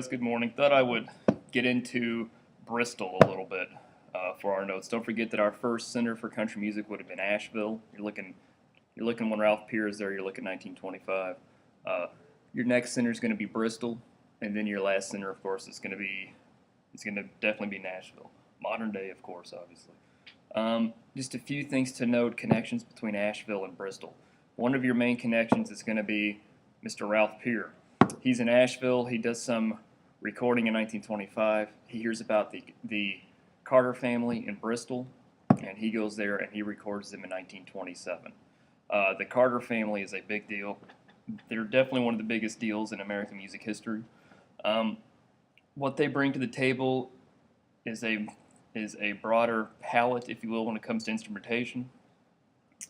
Good morning. Thought I would get into Bristol a little bit for our notes. Don't forget that our first center for country music would have been Asheville. You're looking when Ralph Peer is there. You're looking 1925. Your next center is going to be Bristol, and then your last center, of course, is going to definitely be Nashville. Modern day, of course, obviously. Just a few things to note: connections between Asheville and Bristol. One of your main connections is going to be Mr. Ralph Peer. He's in Asheville. He does some recording in 1925. He hears about the Carter family in Bristol, and he goes there and he records them in 1927. The Carter family is a big deal. They're definitely one of the biggest deals in American music history. What they bring to the table is a broader palette, if you will, when it comes to instrumentation.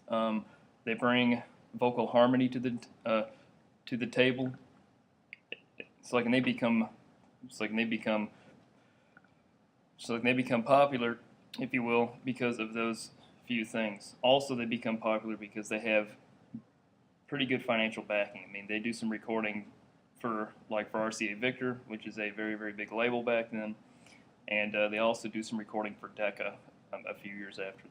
They bring vocal harmony to the table. It's like they become popular, if you will, because of those few things. Also, they become popular because they have pretty good financial backing. I mean, they do some recording for RCA Victor, which is a very, very big label back then, and they also do some recording for Decca a few years after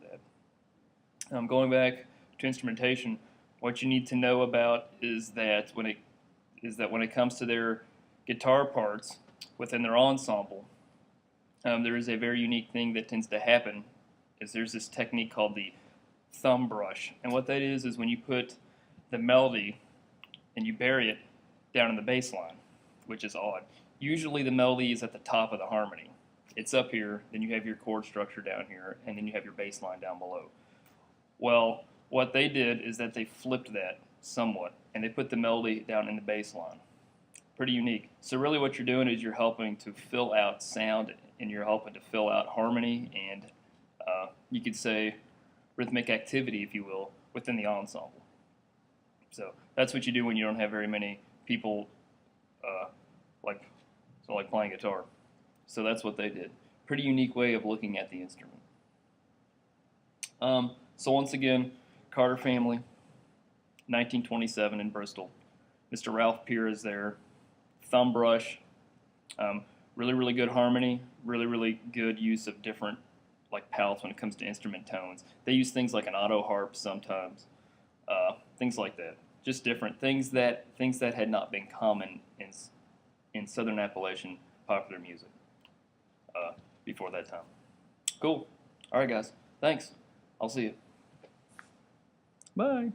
that. Going back to instrumentation, what you need to know about is that when it comes to their guitar parts within their ensemble, there is a very unique thing that tends to happen. There's this technique called the thumb brush, and what that is when you put the melody and you bury it down in the bass line, which is odd. Usually the melody is at the top of the harmony. It's up here, then you have your chord structure down here, and then you have your bass line down below. Well, what they did is that they flipped that somewhat, and they put the melody down in the bass line. Pretty unique. So really what you're doing is you're helping to fill out sound, and you're helping to fill out harmony, and you could say rhythmic activity, if you will, within the ensemble. So that's what you do when you don't have very many people like playing guitar. So that's what they did. Pretty unique way of looking at the instrument. So once again, Carter family, 1927 in Bristol. Mr. Ralph Peer is there. Thumb brush, really, really good harmony, really, really good use of different palettes when it comes to instrument tones. They use things like an auto harp sometimes, things like that. Just different things that had not been common in Southern Appalachian popular music before that time. Cool. All right, guys. Thanks. I'll see you. Bye.